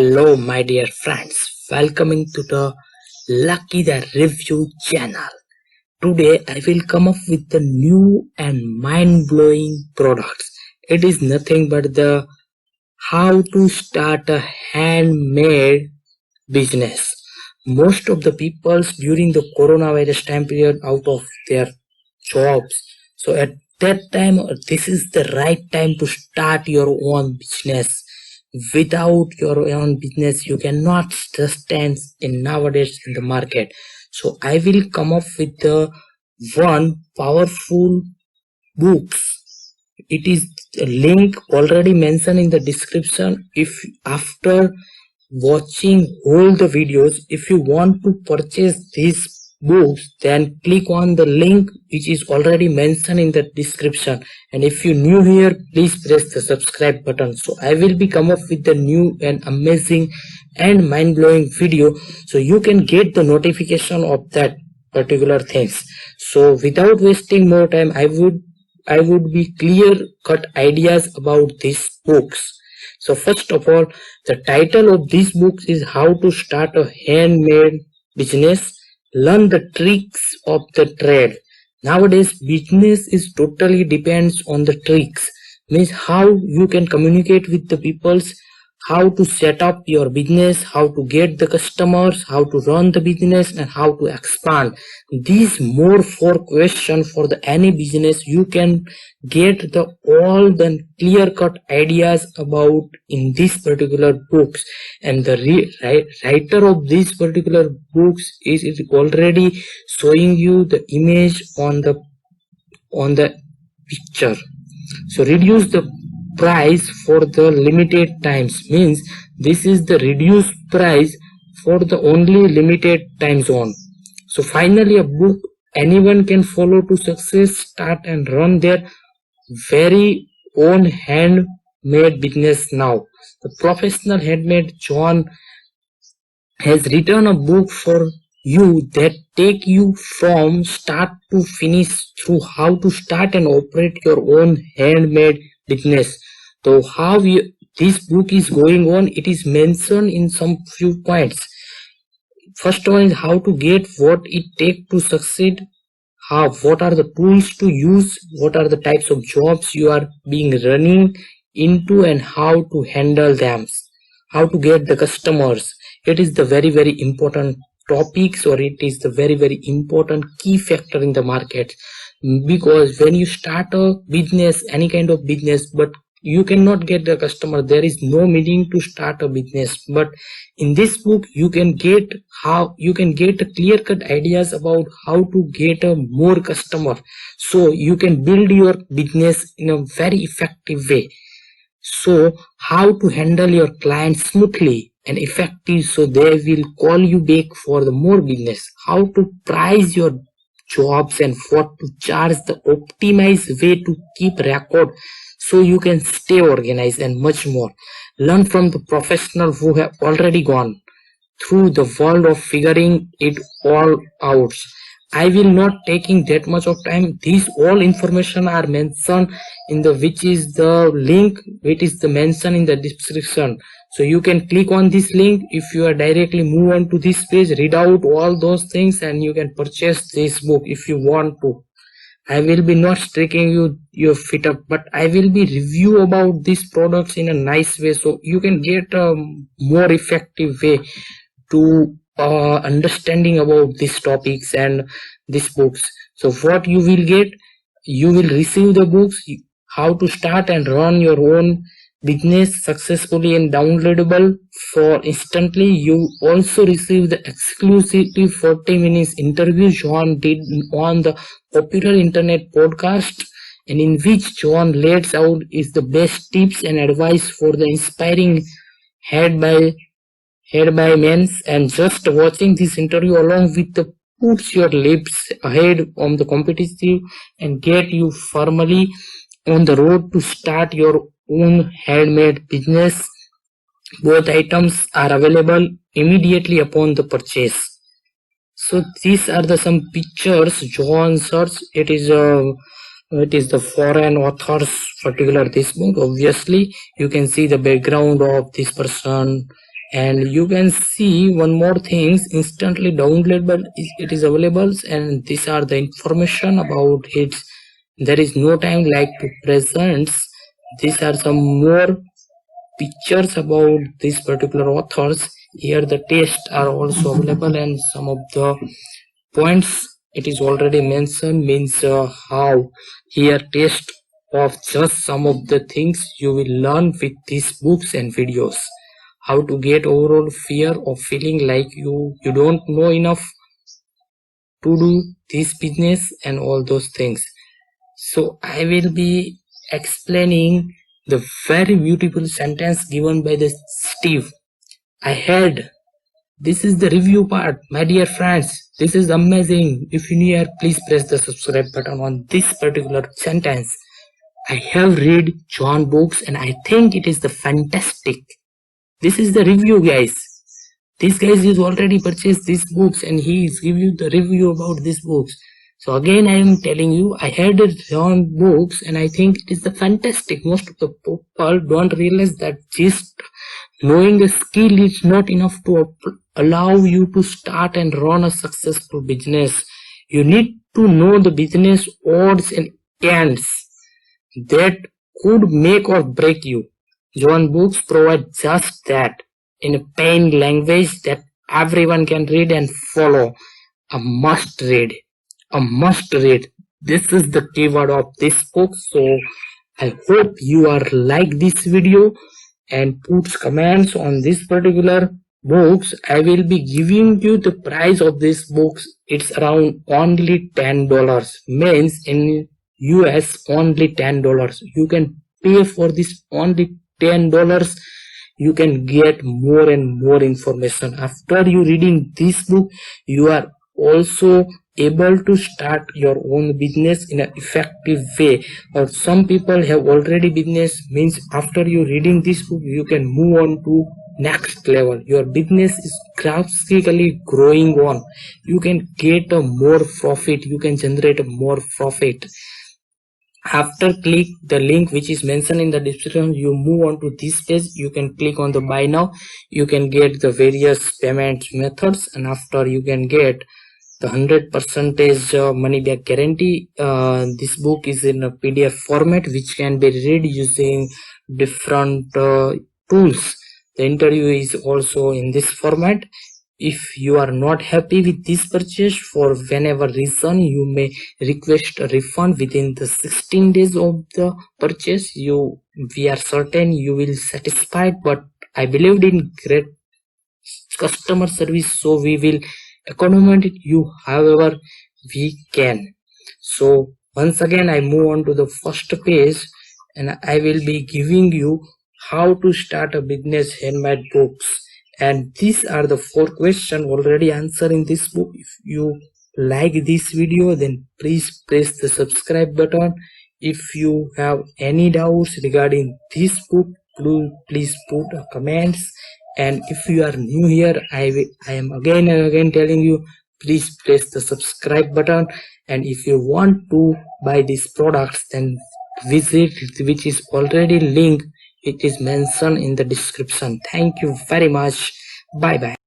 Hello, my dear friends. Welcoming to the Lucky the Review channel. Today, I will come up with the new and mind-blowing products. It is nothing but the how to start a handmade business. Most of the peoples during the coronavirus time period out of their jobs. So at that time, this is the right time to start your own business. Without your own business, you cannot sustain in nowadays in the market. So I will come up with the one powerful books. It is a link already mentioned in the description. If after watching all the videos, if you want to purchase these books, then click on the link which is already mentioned in the description. And if you new here, please press the subscribe button. So I will be come up with the new and amazing and mind-blowing video, so you can get the notification of that particular things. So without wasting more time, I would be clear cut ideas about these books. So first of all, the title of this book is How to Start a Handmade Business. Learn the tricks of the trade. Nowadays, business is totally depends on the tricks. Means how you can communicate with the peoples, how to set up your business, how to get the customers, how to run the business, and how to expand. These more four questions for the any business you can get the all the clear cut ideas about in this particular books. And the writer of this particular books is already showing you the image on the picture. So reduce the price for the limited times, means this is the reduced price for the only limited time zone. So finally, a book anyone can follow to success, start and run their very own handmade business now. The professional handmade John has written a book for you that take you from start to finish through how to start and operate your own handmade business. So how this book is going on, it is mentioned in some few points. First one is how to get what it takes to succeed, what are the tools to use, what are the types of jobs you are being running into, and how to handle them, how to get the customers. It is the very important topics, or it is the very important key factor in the market. Because when you start a business, any kind of business, but you cannot get the customer, there is no meaning to start a business. But in this book you can get clear cut ideas about how to get a more customer, so you can build your business in a very effective way. So how to handle your clients smoothly and effective, so they will call you back for the more business. How to price your jobs and what to charge, the optimized way to keep record, so you can stay organized, and much more. Learn from the professionals who have already gone through the world of figuring it all out. I will not taking that much of time. These all information are mentioned in the which is the link which is the mention in the description. So you can click on this link. If you are directly move on to this page, read out all those things, and you can purchase this book if you want to. I will be not striking your feet up, but I will be review about these products in a nice way, so you can get a more effective way to understanding about these topics and these books. So what you will get, you will receive the books, how to start and run your own business successfully and downloadable for instantly. You also receive the exclusive 40 minutes interview John did on the popular internet podcast, and in which John lays out is the best tips and advice for the inspiring head by men. And just watching this interview along with the puts your lips ahead on the competitive and get you firmly on the road to start your own handmade business. Both items are available immediately upon the purchase. So these are the some pictures John search. It is the foreign author's particular this book. Obviously you can see the background of this person And you can see one more things, instantly downloadable, it is available, and these are the information about it. There is no time like to present. These are some more pictures about these particular authors. Here the tests are also available, and some of the points it is already mentioned, means how here test of just some of the things you will learn with these books and videos. How to get overall fear of feeling like you don't know enough to do this business and all those things. So I will be explaining the very beautiful sentence given by the Steve. I had, this is the review part, my dear friends. This is amazing. If you're new here, please press the subscribe button on this particular sentence. I have read John books and I think it is the fantastic. This is the review, guys. This guy is already purchased these books and he is giving you the review about these books. So again, I am telling you, I had John books and I think it is the fantastic. Most of the people don't realize that just knowing the skill is not enough to allow you to start and run a successful business. You need to know the business odds and ends that could make or break you. John books provide just that in a plain language that everyone can read and follow. A must read. A must read. This is the keyword of this book. So I hope you are like this video and put comments on this particular books. I will be giving you the price of these books. It's around only $10. Means in US only $10. You can pay for this only $10. You can get more and more information. After you reading this book, you are also able to start your own business in an effective way. Or some people have already business, means after you reading this book, you can move on to next level. Your business is drastically growing on. You can get a more profit. You can generate a more profit. After click the link which is mentioned in the description, you move on to this page. You can click on the buy now. You can get the various payment methods, and after you can get the 100% money back guarantee. This book is in a PDF format which can be read using different tools. The interview is also in this format. If you are not happy with this purchase for whenever reason, you may request a refund within the 16 days of the purchase. We are certain you will satisfied, but I believed in great customer service, so we will accommodate you however we can. So once again, I move on to the first page and I will be giving you how to start a business handmade books. And these are the 4 questions already answered in this book. If you like this video, then please press the subscribe button. If you have any doubts regarding this book, please put a comments. And if you are new here, I am again and again telling you, please press the subscribe button. And if you want to buy these products, then visit, which is already linked. It is mentioned in the description. Thank you very much. Bye bye.